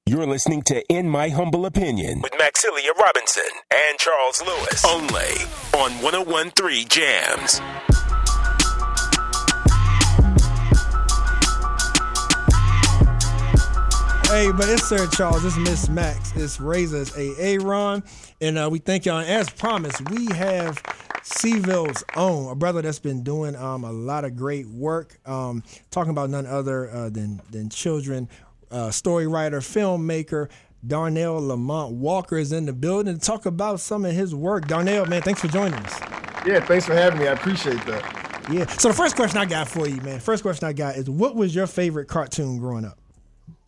You're listening to In My Humble Opinion with Maxilia Robinson and Charles Lewis. Only on 101.3 Jams. Hey, but it's Sir Charles, it's Miss Max, it's Razor's Aaron, and we thank y'all. And as promised, we have Seville's own, a brother that's been doing a lot of great work, talking about none other than children. Storywriter, filmmaker, Darnell Lamont Walker is in the building to talk about some of his work. Darnell, man, thanks for joining us. Yeah, thanks for having me. I appreciate that. Yeah. So the first question I got for you, man, is what was your favorite cartoon growing up?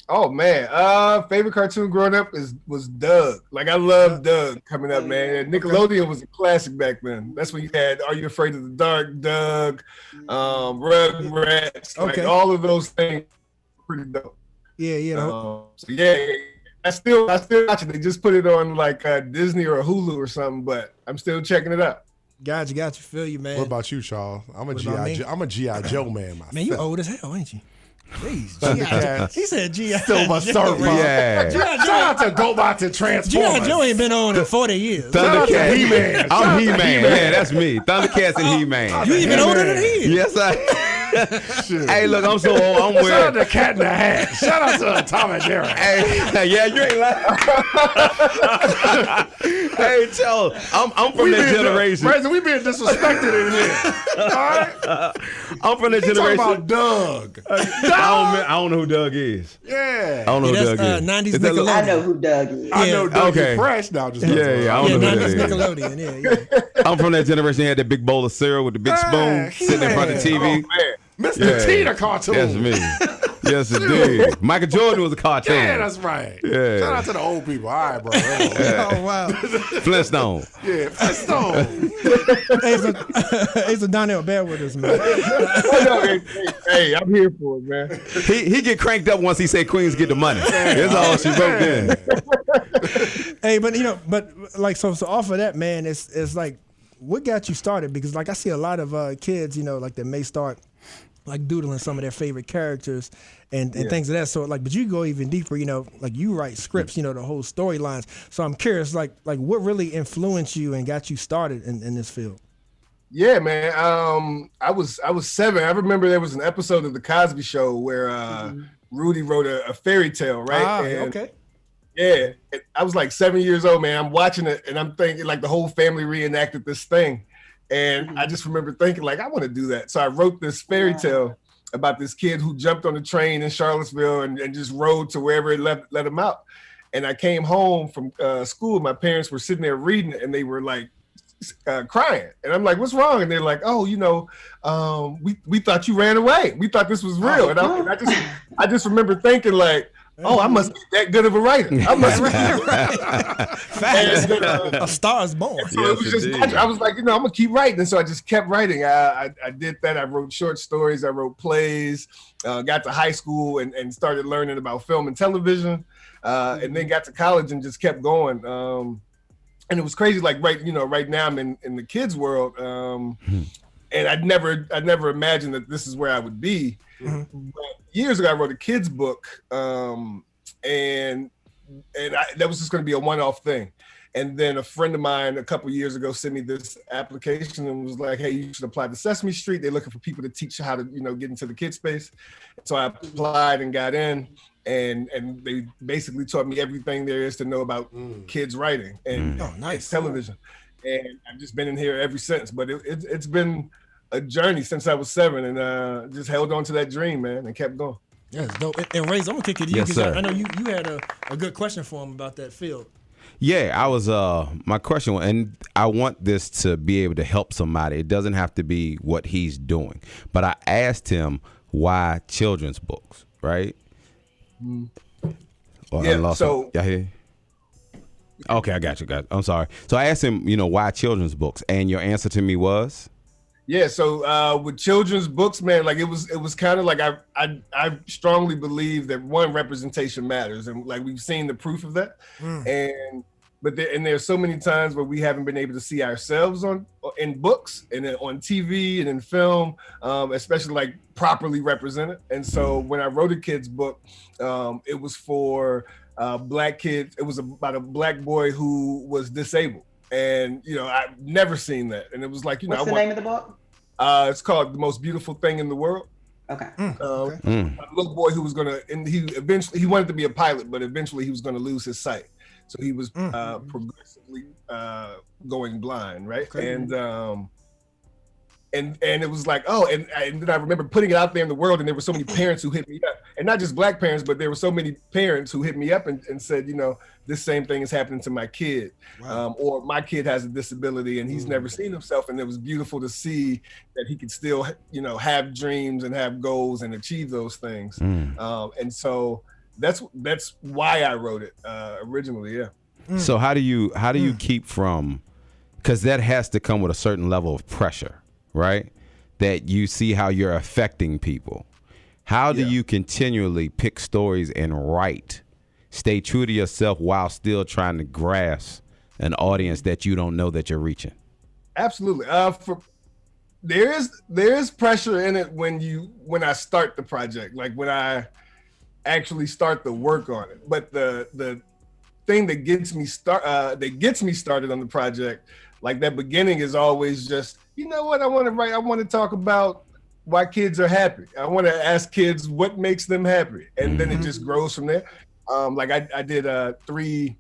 Oh man, favorite cartoon growing up was Doug. Like I loved Doug coming up, man. Nickelodeon was a classic back then. That's when you had Are You Afraid of the Dark, Doug, Rugrats, like all of those things. Pretty dope. Yeah. So yeah, I still watch it. They just put it on like Disney or Hulu or something, but I'm still checking it out. Got you. Feel you, man. What about you, Charles? I'm a G.I. Joe man myself. Man, you old as hell, ain't you? Jeez, he said G.I. Still my server. Yeah. Shout out to GoBot to Transformers. G.I. Joe ain't been on in 40 years. Thundercats. He-Man. I'm He-Man. Yeah, that's me. Thundercats and He-Man. You even older than he is. Yes, I. Hey, look, I'm so old. I'm wearing. Shout out to Cat in the Hat. Shout out to Tom and Jerry. Hey, yeah, you ain't lying. Hey, Charles, I'm from that generation. Razor, we being disrespected in here. All right? I'm from that generation. Talking about Doug. I don't know who Doug is. Yeah. I don't know who Doug is. 90s Is that Nickelodeon. I know who Doug is. I know Doug Okay. is fresh now. Just Yeah. I don't know who 90s that is. Nickelodeon. Yeah. I'm from that generation that had that big bowl of cereal with the big spoon sitting in front of the TV. Mr. Yeah. T, the cartoon. That's me. Yes, indeed. Michael Jordan was a cartoon. Yeah, that's right. Yeah. Shout out to the old people. All right, bro. Oh, wow. Flintstone. Yeah, Flintstone. Hey, so Darnell, bear with us, man. Hey, I'm here for it, man. He get cranked up once he say Queens get the money. That's all she wrote then. Hey, but so off of that, man, it's like, what got you started? Because like I see a lot of kids, like that may start like doodling some of their favorite characters and things of that sort. Like, but you go even deeper, like you write scripts, the whole storylines. So I'm curious, like what really influenced you and got you started in this field? Yeah, man. I was 7. I remember there was an episode of The Cosby Show where Rudy wrote a fairy tale, right? Okay. Yeah, I was like 7 years old, man. I'm watching it and I'm thinking like the whole family reenacted this thing. And I just remember thinking like, I want to do that. So I wrote this fairy tale about this kid who jumped on the train in Charlottesville and just rode to wherever it let him out. And I came home from school. My parents were sitting there reading it and they were like crying. And I'm like, what's wrong? And they're like, oh, we thought you ran away. We thought this was real. And I just remember thinking like, oh, I must be that good of a writer. I must be A Star is Born. So it was just, I was like, I'm gonna keep writing, and so I just kept writing. I did that. I wrote short stories. I wrote plays. Got to high school and started learning about film and television, and then got to college and just kept going. And it was crazy. Like right now I'm in the kids world, and I'd never imagined that this is where I would be. Mm-hmm. But years ago, I wrote a kid's book, and that was just going to be a one-off thing. And then a friend of mine a couple years ago sent me this application and was like, "Hey, you should apply to Sesame Street. They're looking for people to teach how to, get into the kid space." So I applied and got in, and they basically taught me everything there is to know about kids writing and television. And I've just been in here ever since. But it's been a journey since I was 7, and just held on to that dream, man, and kept going. Yeah, it's dope. And Ray, I'm gonna kick it to you because I know you had a good question for him about that field. Yeah, I was my question, and I want this to be able to help somebody. It doesn't have to be what he's doing, but I asked him why children's books, right? Yeah. So y'all hear? Okay, I got you. I'm sorry. So I asked him, why children's books, and your answer to me was. Yeah, so with children's books, man, like it was kind of like I strongly believe that one, representation matters, and like we've seen the proof of that. But there's so many times where we haven't been able to see ourselves in books and on TV and in film, especially like properly represented. And so when I wrote a kid's book, it was for black kids. It was about a black boy who was disabled, and I've never seen that. And it was like, what's the name of the book? It's called The Most Beautiful Thing in the World. Okay. A little boy who was and he wanted to be a pilot, but eventually he was gonna lose his sight, so he was progressively going blind, right? Okay. And it was like, and then I remember putting it out there in the world, and there were so many parents who hit me up, and not just black parents, but there were so many parents who hit me up and said, this same thing is happening to my kid. Wow. Or my kid has a disability and he's never seen himself. And it was beautiful to see that he could still, have dreams and have goals and achieve those things. And so that's why I wrote it originally. Yeah. So how do you keep from, because that has to come with a certain level of pressure, right? That you see how you're affecting people. How do you continually pick stories and write, stay true to yourself while still trying to grasp an audience that you don't know that you're reaching? Absolutely. There is pressure in it when I start the project, like when I actually start the work on it. But the thing that gets me started on the project, like that beginning, is always just, what I want to write. I want to talk about why kids are happy. I want to ask kids what makes them happy, and then it just grows from there. Like I did 3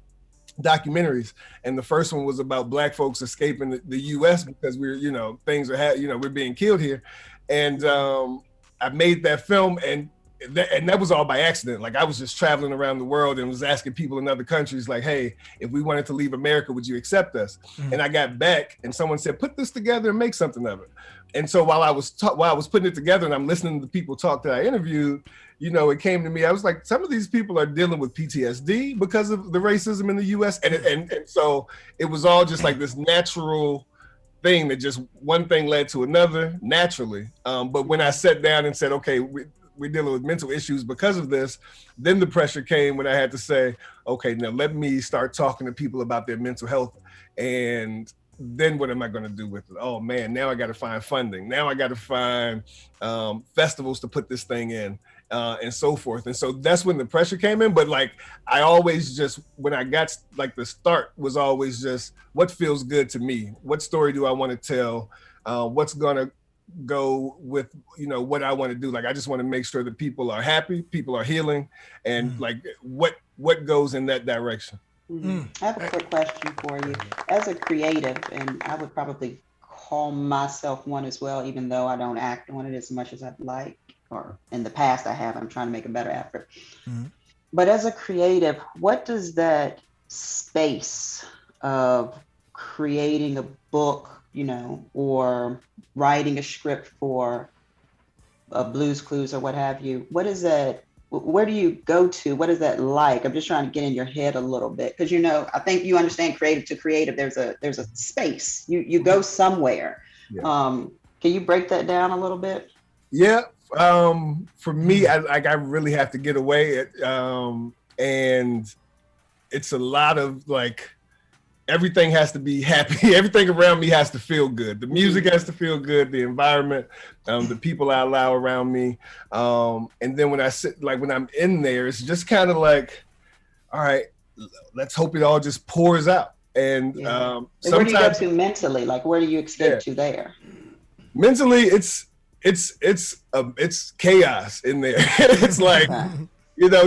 documentaries, and the first one was about black folks escaping the U.S. because we're we're being killed here, and I made that film, and that was all by accident. Like I was just traveling around the world and was asking people in other countries, like, hey, if we wanted to leave America, would you accept us? And I got back and someone said, put this together and make something of it. And so while I was putting it together and I'm listening to the people talk that I interviewed, it came to me. I was like, some of these people are dealing with PTSD because of the racism in the US. And so it was all just like this natural thing that just one thing led to another naturally. But when I sat down and said, okay, we're dealing with mental issues because of this, then the pressure came when I had to say, okay, now let me start talking to people about their mental health, and then what am I going to do with it? Oh man, now I got to find funding. Now I got to find festivals to put this thing in, and so forth. And so that's when the pressure came in. But like, I always just, when I got, like, the start was always just, what feels good to me? What story do I want to tell? What's going to go with what I want to do? Like, I just want to make sure that people are happy, people are healing, and like what goes in that direction. I have a quick question for you. As a creative, and I would probably call myself one as well, even though I don't act on it as much as I'd like, or in the past I have, I'm trying to make a better effort. But as a creative, what does that space of creating a book, or writing a script for a Blue's Clues or what have you, what is that? Where do you go to? What is that like? I'm just trying to get in your head a little bit, because I think you understand creative to creative. There's a space. You go somewhere. Yeah. Can you break that down a little bit? Yeah. For me, I really have to get away, and it's a lot of like, everything has to be happy. Everything around me has to feel good. The music has to feel good, the environment, the people I allow around me. And then when when I'm in there, it's just kind of like, all right, let's hope it all just pours out. And where do you go to mentally? Like, where do you escape to there? Mentally, it's chaos in there. It's like,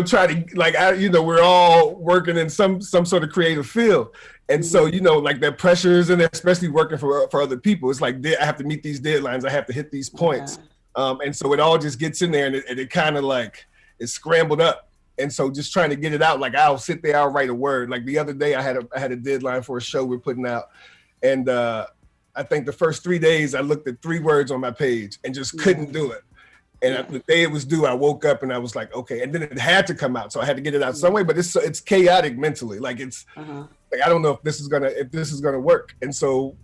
try to, like, we're all working in some sort of creative field. And so, like, that pressure is in there, especially working for other people. It's like, I have to meet these deadlines. I have to hit these points. And so it all just gets in there, and it kind of like, it's scrambled up. And so just trying to get it out, like, I'll sit there, I'll write a word. Like the other day I had a deadline for a show we're putting out. And I think the first 3 days I looked at 3 words on my page and just couldn't do it. And the day it was due, I woke up and I was like, okay. And then it had to come out, so I had to get it out some way. But it's chaotic mentally. Like, it's like, I don't know if this is gonna work. And so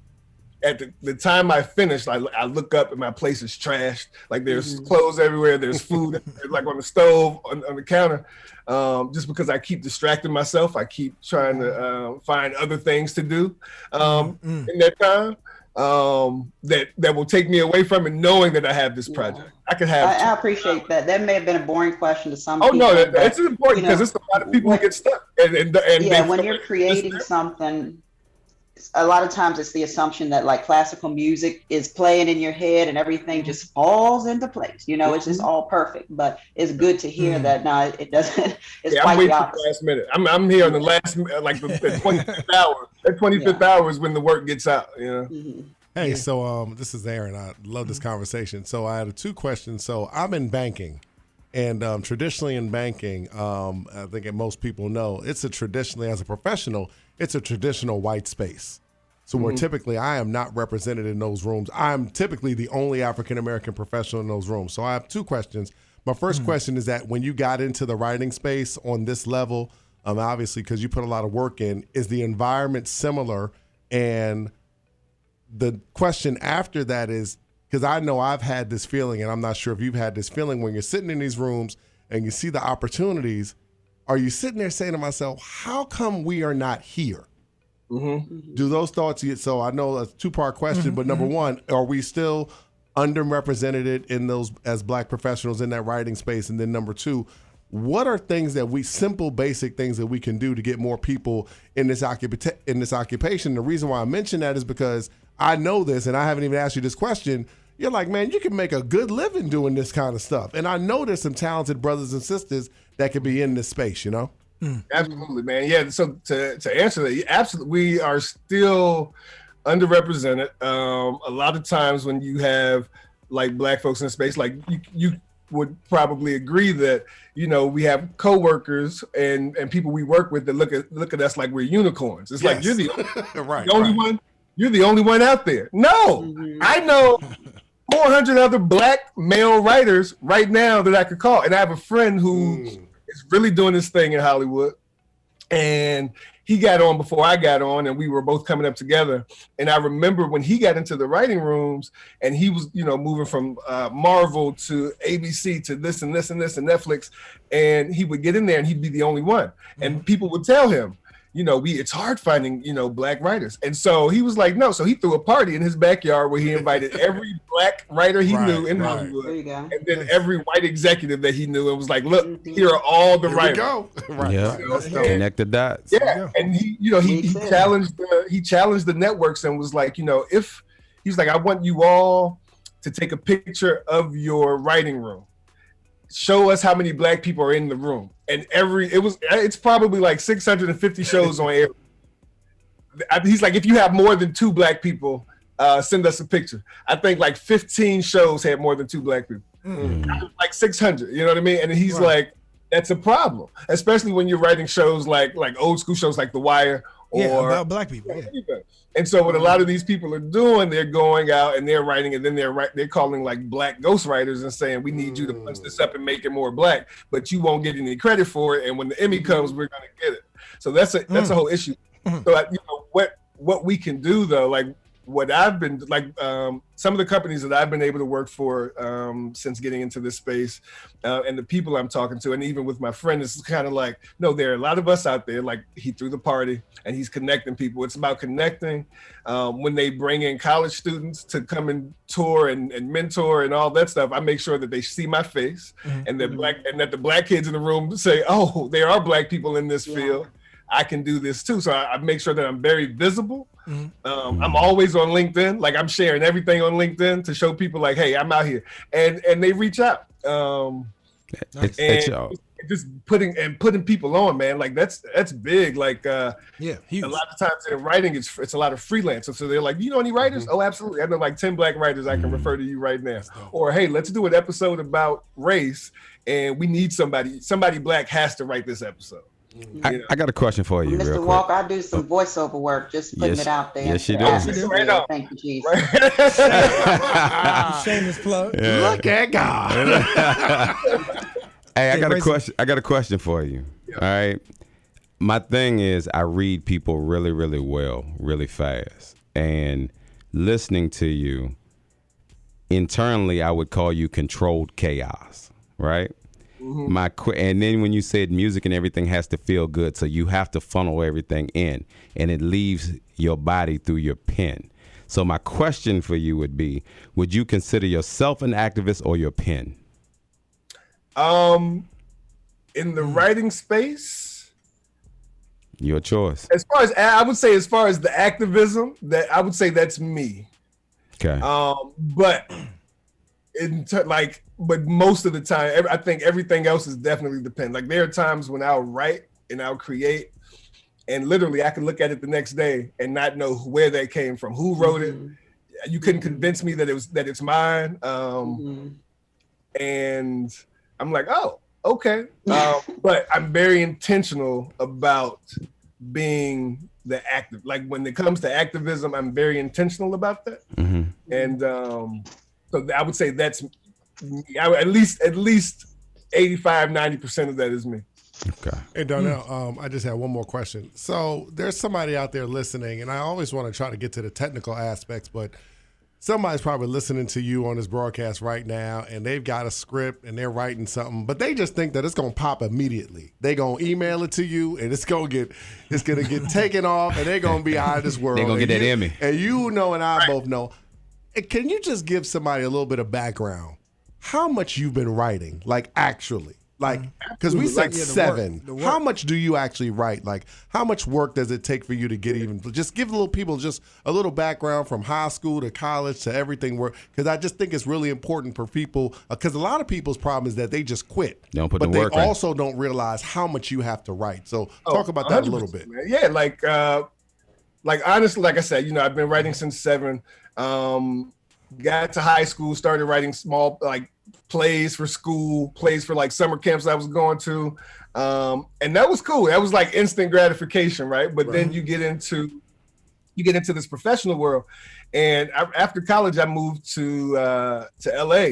at the time I finished, I look up and my place is trashed. Like, there's clothes everywhere, there's food like on the stove, on the counter. Just because I keep distracting myself, I keep trying to find other things to do in that time. that will take me away from it, knowing that I have this project. I could have. I appreciate that. That may have been a boring question to some people. Oh no, it's important because it's a lot of people who get stuck. And when you're creating something, a lot of times it's the assumption that like classical music is playing in your head and everything just falls into place. It's just all perfect. But it's good to hear that now it doesn't. It's quite the opposite. Last minute. I'm here on the last, like the 25th hour. That 25th hour is when the work gets out. Hey, so this is Aaron. I love this conversation. So I had 2 questions. So I'm in banking. And traditionally in banking, I think most people know, it's traditionally, as a professional, it's a traditional white space. So where typically I am not represented in those rooms. I'm typically the only African-American professional in those rooms. So I have 2 questions. My first question is that when you got into the writing space on this level, obviously because you put a lot of work in, is the environment similar? And the question after that is, because I know I've had this feeling, and I'm not sure if you've had this feeling, when you're sitting in these rooms and you see the opportunities, are you sitting there saying to myself, how come we are not here? Do those thoughts, so I know a 2-part question, but number one, are we still underrepresented in those as Black professionals in that writing space? And then number 2, what are things that simple, basic things that we can do to get more people in this occupation? The reason why I mention that is because I know this, and I haven't even asked you this question. You're like, man, you can make a good living doing this kind of stuff. And I know there's some talented brothers and sisters that could be in this space, Absolutely, man. Yeah, so to answer that, absolutely, we are still underrepresented. A lot of times when you have like Black folks in space, like you would probably agree that, we have coworkers and people we work with that look at us like we're unicorns. It's like, you're the only one. You're the only one out there. No, I know 400 other Black male writers right now that I could call. And I have a friend who is really doing this thing in Hollywood. And he got on before I got on, and we were both coming up together. And I remember when he got into the writing rooms and he was, moving from Marvel to ABC to this and this and this and Netflix. And he would get in there and he'd be the only one. And people would tell him, it's hard finding, Black writers. And so he was like, no. So he threw a party in his backyard where he invited every Black writer he knew in Hollywood. There you go. And then every white executive that he knew, and was like, look, here are all the writers. Go. Yeah. Connect the dots. Yeah. And he challenged the networks and was like, if he's like, I want you all to take a picture of your writing room. Show us how many Black people are in the room. And it's probably like 650 shows on air. He's like, if you have more than 2 Black people, send us a picture. I think like 15 shows had more than 2 Black people. Like 600, you know what I mean? And he's like, that's a problem, especially when you're writing shows like old school shows like The Wire or about Black people. Yeah. And so what a lot of these people are doing, they're going out and they're writing, and then they're calling like Black ghostwriters and saying, we need you to punch this up and make it more Black, but you won't get any credit for it. And when the Emmy comes, we're going to get it. So that's a whole issue. So what we can do though, like what I've been like, some of the companies that I've been able to work for since getting into this space, and the people I'm talking to, and even with my friend, it's kind of like, no, there are a lot of us out there. Like he threw the party and he's connecting people. It's about connecting. When they bring in college students to come and tour and mentor and all that stuff, I make sure that they see my face and that the Black kids in the room say, oh, there are Black people in this field. I can do this too. So I make sure that I'm very visible. I'm always on LinkedIn. Like I'm sharing everything on LinkedIn to show people like, hey, I'm out here. And they reach out. Just putting people on, man. Like that's big. Like huge. A lot of times in writing, it's a lot of freelancers. So they're like, you know any writers? Oh, absolutely. I know like 10 Black writers I can refer to you right now. Or hey, let's do an episode about race, and we need somebody Black has to write this episode. I got a question for you, Mr. Walker. I do some voiceover work, just putting it out there. Yes, she does. Thank you, Jesus. Shameless plug. Yeah. Look at God. Hey, I got a question. I got a question for you. All right. My thing is, I read people really, really well, really fast, and listening to you internally, I would call you controlled chaos, right? And then when you said music and everything has to feel good, so you have to funnel everything in, and it leaves your body through your pen. So my question for you would be, would you consider yourself an activist or your pen? In the writing space, Your choice. as far as the activism, that I would say that's me. Okay. But but most of the time, I think everything else is definitely dependent. Like there are times when I'll write and I'll create, and literally I can look at it the next day and not know where that came from, who wrote it. You couldn't convince me that it's mine. And I'm like, oh, okay. But I'm very intentional about being the active. Like when it comes to activism, I'm very intentional about that. And so I would say that's me. At least 85, 90% of that is me. Okay. Hey, Darnell, I just have one more question. So there's somebody out there listening, and I always want to try to get to the technical aspects, but somebody's probably listening to you on this broadcast right now, and they've got a script, and they're writing something, but they just think that it's going to pop immediately. They're going to email it to you, and it's going to get taken off, and they're going to be out of this world. They're going to get that Emmy. And you know and I both know. Can you just give somebody a little bit of background? How much you've been writing, like actually? Like, because we said seven. The work. How much do you actually write? Like, how much work does it take for you to get even? Just give little people just a little background from high school to college to everything. Because I just think it's really important for people. Because a lot of people's problem is that they just quit. They don't put but the work they in. also don't realize how much you have to write. So talk about that a little bit. Man. Yeah, like honestly, like I said, I've been writing since 7. Got to high school, started writing small plays for school, plays for summer camps I was going to. And that was cool. That was like instant gratification, right? But then you get into this professional world. And after college, I moved to LA,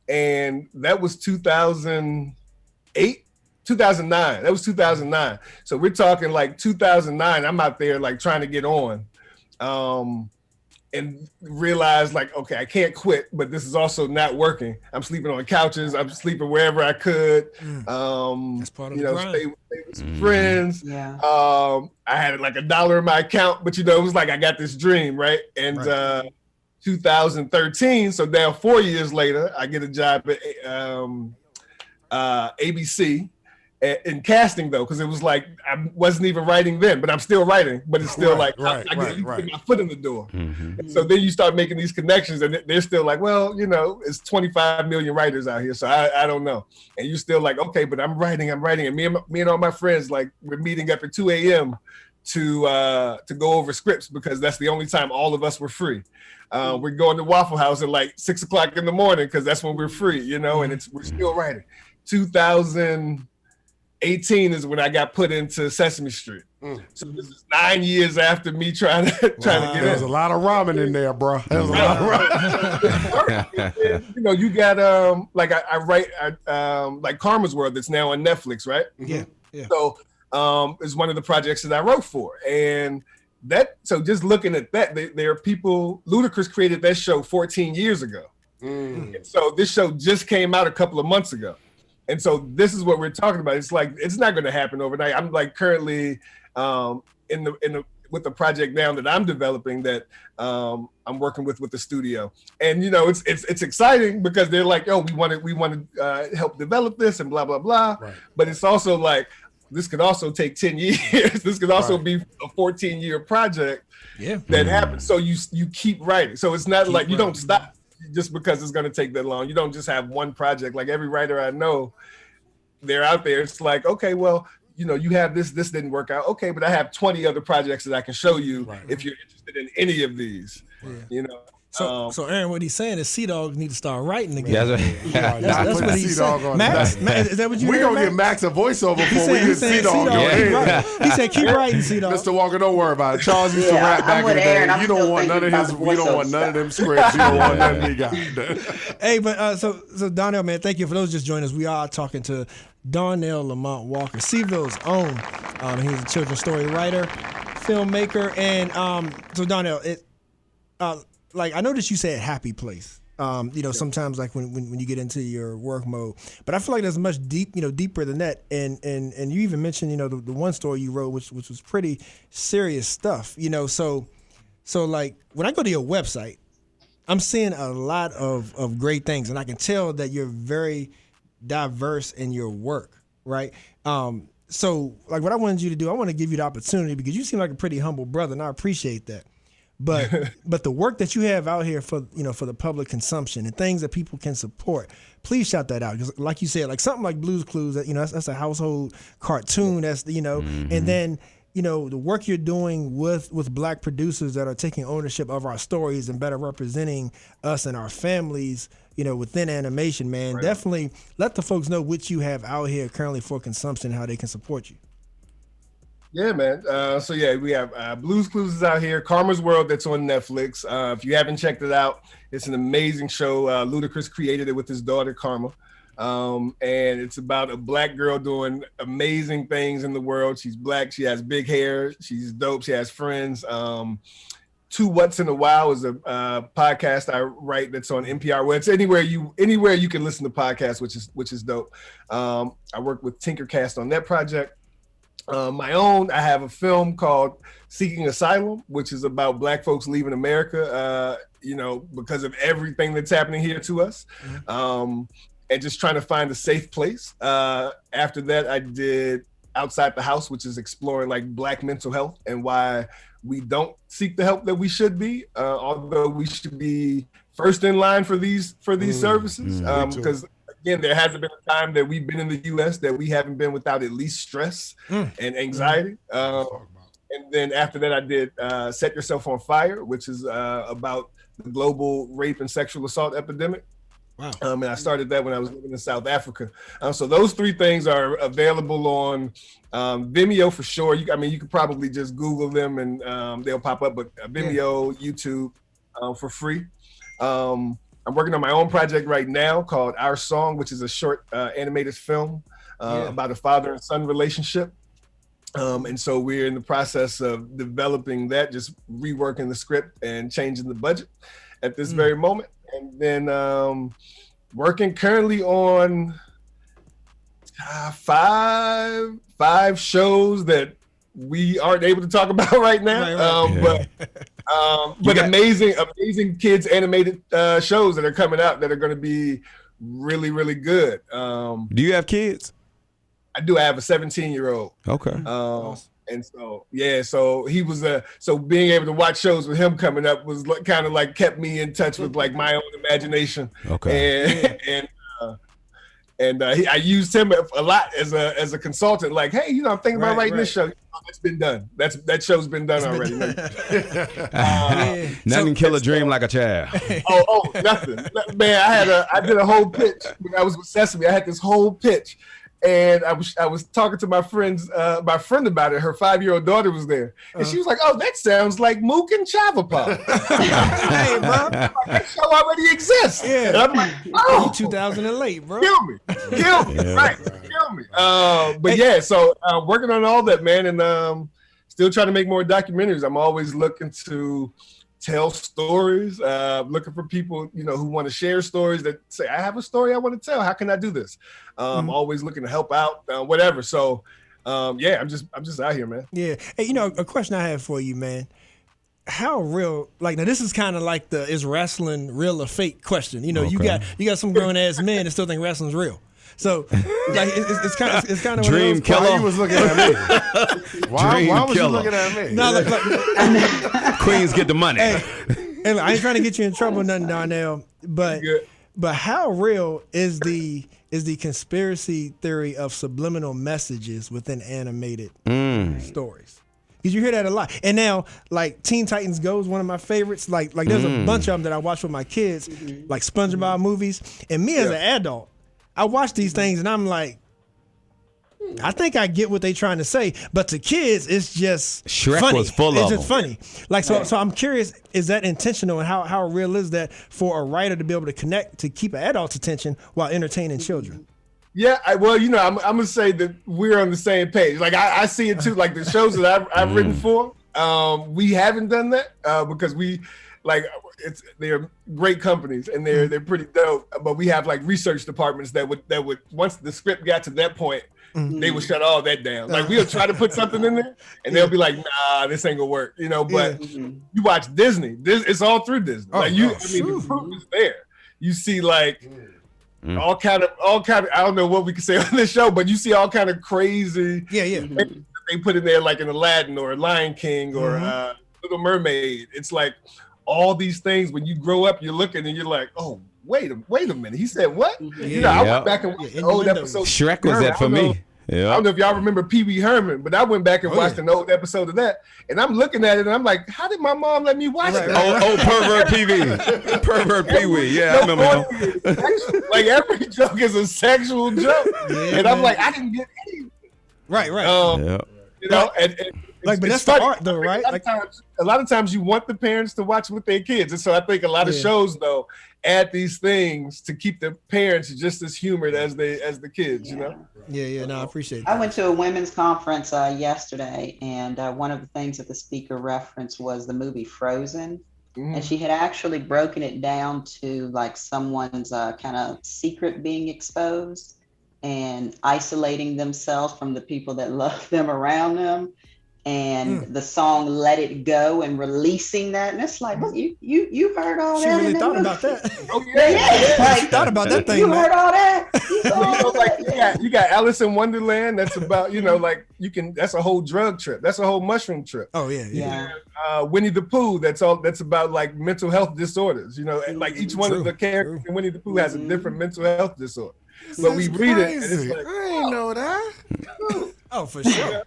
and that was 2008, 2009. That was 2009. So we're talking 2009. I'm out there trying to get on. And realized okay, I can't quit, but this is also not working. I'm sleeping on couches. I'm sleeping wherever I could. That's part of the grind. Stay with some friends. Yeah. I had $1 in my account, but it was I got this dream, right? And 2013, so now 4 years later, I get a job at ABC. In casting though, because it was I wasn't even writing then, but I'm still writing. But it's still I get my foot in the door. And so then you start making these connections, and they're still well, it's 25 million writers out here, so I don't know. And you're still okay, but I'm writing, and me and all my friends we're meeting up at 2 a.m. to go over scripts because that's the only time all of us were free. We're going to Waffle House at 6 o'clock in the morning because that's when we're free, and we're still writing. 2018 is when I got put into Sesame Street. So this is 9 years after me trying to get in. There's a lot of ramen in there, bro. There's a lot of ramen. You got I write Karma's World that's now on Netflix, right? Yeah. So it's one of the projects that I wrote for, and so just looking at that, there are people. Ludacris created that show 14 years ago, and so this show just came out a couple of months ago. And so this is what we're talking about. It's it's not going to happen overnight. I'm currently with the project now that I'm developing that I'm working with the studio. And it's exciting because they're oh, we want to help develop this and blah blah blah. Right. But it's also this could also take 10 years. This could also be a 14-year project that happens. So you keep writing. So it's not you don't stop just because it's going to take that long. You don't just have one project. Every writer I know, they're out there. It's okay, well, you have this didn't work out. Okay, but I have 20 other projects that I can show you if you're interested in any of these. So Aaron, what he's saying is Sea-Dog need to start writing again. Yeah, that's what he's saying. Max, is that what you We're going to get Max a voiceover before we get Sea-Dog. He said keep writing, Sea-Dog. Mr. Walker, don't worry about it. Charles used to rap back in the day. You don't want none of his. We don't want none of them scripts. You don't want none of me got. Hey, but so Darnell, man, thank you for those just joining us. We are talking to Darnell Lamont Walker, Seaville's own. He's a children's story writer, filmmaker, and so Darnell, I noticed you said happy place. Sometimes when you get into your work mode, but I feel like there's much deeper than that. And you even mentioned, the one story you wrote, which was pretty serious stuff. So So like when I go to your website, I'm seeing a lot of great things, and I can tell that you're very diverse in your work, right? So like what I wanted you to do, I want to give you the opportunity because you seem like a pretty humble brother, and I appreciate that. But the work that you have out here for the public consumption and things that people can support, please shout that out. Because like you said, like something like Blue's Clues, that that's a household cartoon. That's and then the work you're doing with Black producers that are taking ownership of our stories and better representing us and our families, within animation, man. Right. Definitely let the folks know what you have out here currently for consumption, how they can support you. Yeah, man. So yeah, we have Blue's Clues is out here. Karma's World, that's on Netflix. If you haven't checked it out, it's an amazing show. Ludacris created it with his daughter, Karma. And it's about a Black girl doing amazing things in the world. She's Black. She has big hair. She's dope. She has friends. Two What's in a Wow is a podcast I write that's on NPR. Well, it's anywhere you can listen to podcasts, which is dope. I work with Tinkercast on that project. My own, I have a film called Seeking Asylum, which is about Black folks leaving America, because of everything that's happening here to us, and just trying to find a safe place. After that, I did Outside the House, which is exploring like Black mental health and why we don't seek the help that we should be, although we should be first in line for these services, because again, there hasn't been a time that we've been in the U.S. that we haven't been without at least stress and anxiety. And then after that, I did Set Yourself on Fire, which is about the global rape and sexual assault epidemic. Wow. And I started that when I was living in South Africa. So those three things are available on Vimeo for sure. You could probably just Google them and they'll pop up, but Vimeo, YouTube for free. I'm working on my own project right now called Our Song, which is a short animated film about a father and son relationship. And so we're in the process of developing that, just reworking the script and changing the budget at this very moment. And then working currently on five shows that we aren't able to talk about right now. But amazing kids animated shows that are coming out that are going to be really, really good. Do you have kids? I do. I have a 17-year-old. Okay. And so he was so being able to watch shows with him coming up was kind of like kept me in touch with like my own imagination. Okay. And I used him a lot as a consultant. Like, hey, I'm thinking about writing this show. It's been done. That show's been done already. Nothing can kill a dream like a child. Nothing. Man, I did a whole pitch when I was with Sesame. I had this whole pitch. And I was talking to my friend about it. Her 5-year-old daughter was there, and she was like, "Oh, that sounds like Mook and Chavapah." Hey, bro, that show already exists. Yeah, and I'm like, "Oh, 2000 and late, bro. Kill me, right? Kill me." So working on all that, man, and still trying to make more documentaries. I'm always looking to tell stories, looking for people, who want to share stories that say, I have a story I want to tell. How can I do this? Always looking to help out, whatever. So, I'm just out here, man. Yeah. Hey, a question I have for you, man. How real, like, now this is kind of like the is wrestling real or fake question. You got some grown ass men that still think wrestling's real. So, like, it's kind of dream killer. Why you was looking at me? Why was you looking at me? No, Queens get the money. Hey, I ain't trying to get you in trouble, nothing, Darnell. But how real is the conspiracy theory of subliminal messages within animated stories? Because you hear that a lot. And now, like, Teen Titans Go is one of my favorites. Like there's a bunch of them that I watch with my kids, like SpongeBob movies. And me as an adult, I watch these things and I'm like, I think I get what they're trying to say, but to kids, it's just Shrek funny. was full it's of just them. funny. Like, so I'm curious, is that intentional, and how real is that for a writer to be able to connect, to keep an adult's attention while entertaining children? Yeah, I'm gonna say that we're on the same page. Like, I see it too. Like the shows that I've written for, we haven't done that because they're great companies and they're pretty dope. But we have like research departments that would once the script got to that point, they will shut all that down. Like we'll try to put something in there, and they'll be like, "Nah, this ain't gonna work," you know. But you watch Disney, it's all through Disney. The proof is there. You see like all kind of. I don't know what we can say on this show, but you see all kind of crazy. Things they put in there, like in Aladdin or Lion King or Little Mermaid. It's like all these things. When you grow up, you're looking and you're like, "Oh, wait a minute." He said what? You know, I went back and watched the old episode. Shrek was that for me. Yeah. I don't know if y'all remember Pee Wee Herman, but I went back and watched an old episode of that, and I'm looking at it and I'm like, how did my mom let me watch that? Oh, pervert Pee Wee, pervert Pee Wee. Yeah, I remember him. Like every joke is a sexual joke, and I'm like, I didn't get any. Right. You know, and like, but that's the art, though, right? A lot of times you want the parents to watch with their kids, and so I think a lot of shows though add these things to keep the parents just as humored as the kids. You know. Yeah. No, I appreciate that. I went to a women's conference yesterday, and one of the things that the speaker referenced was the movie Frozen. And she had actually broken it down to like someone's kind of secret being exposed and isolating themselves from the people that love them around them. And the song "Let It Go" and releasing that, and it's like, well, you heard all she that. She really thought about that. Oh yeah. Like, she thought about that thing. You heard all that. You got Alice in Wonderland. That's about like that's a whole drug trip. That's a whole mushroom trip. Oh yeah. Winnie the Pooh. That's about like mental health disorders. You know, and like each one of the characters in Winnie the Pooh has a different mental health disorder. But we read it, and it's like, I didn't know that. Oh, for sure.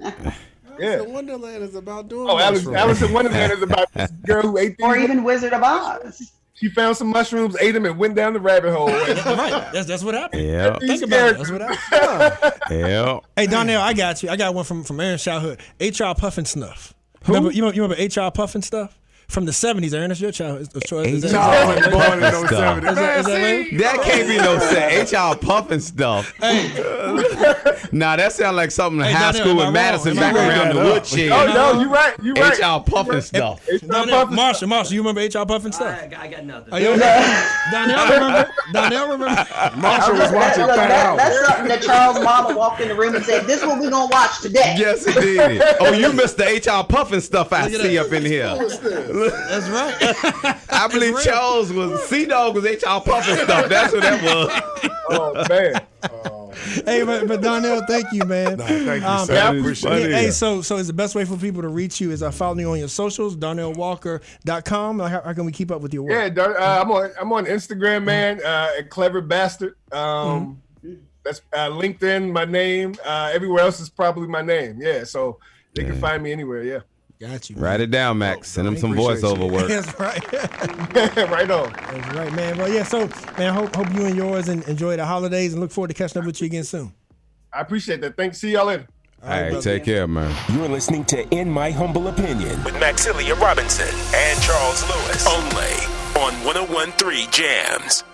Yeah. Wonderland is about doing. Alice in Wonderland is about this girl who ate these. Or even Wizard of Oz. She found some mushrooms, ate them, and went down the rabbit hole. Right. That's what happened. Yeah. Think about it. That's what happened. Yeah. Hey, Darnell, I got you. I got one from Aaron's childhood. HR Puff and Snuff. Who? You remember HR Puff and Stuff? From the 70s, Aaron, that's your childhood. Charles born in those 70s. That can't be no set. HR Puffin stuff. Hey. Nah, that sounds like something in high Darnell, school with Madison back around the woodshed. Oh no, you're right. HR Puffin stuff. Marshall, you remember HR Puff and Stuff? I got nothing. Are you Darnell remember? Marshall was watching That's something that Charles' mama walked in the room and said, "This is what we're gonna watch today." Yes, it did. Oh, you missed the HR Puffin stuff I see up in here. That's right. I believe Charles was C-Dog was HR Puffin stuff. That's what that was. Oh man. Hey, but Darnell, thank you, man. No, thank you, sir. I appreciate it. Hey, so is the best way for people to reach you is following you on your socials, darnellwalker.com. How can we keep up with your work? Yeah, I'm on Instagram, man, at Clever Bastard. That's LinkedIn, my name. Everywhere else is probably my name. Yeah, so they can find me anywhere. Yeah. Got you. Write it down, Max. Send him some voiceover work. That's right. Right on. That's right, man. Well, yeah. So, man, hope you and yours and enjoy the holidays and look forward to catching up with you again soon. I appreciate that. Thanks. See y'all later. All right, take care, man. You're listening to In My Humble Opinion with Maxilia Robinson and Charles Lewis. Only on 101.3 Jams.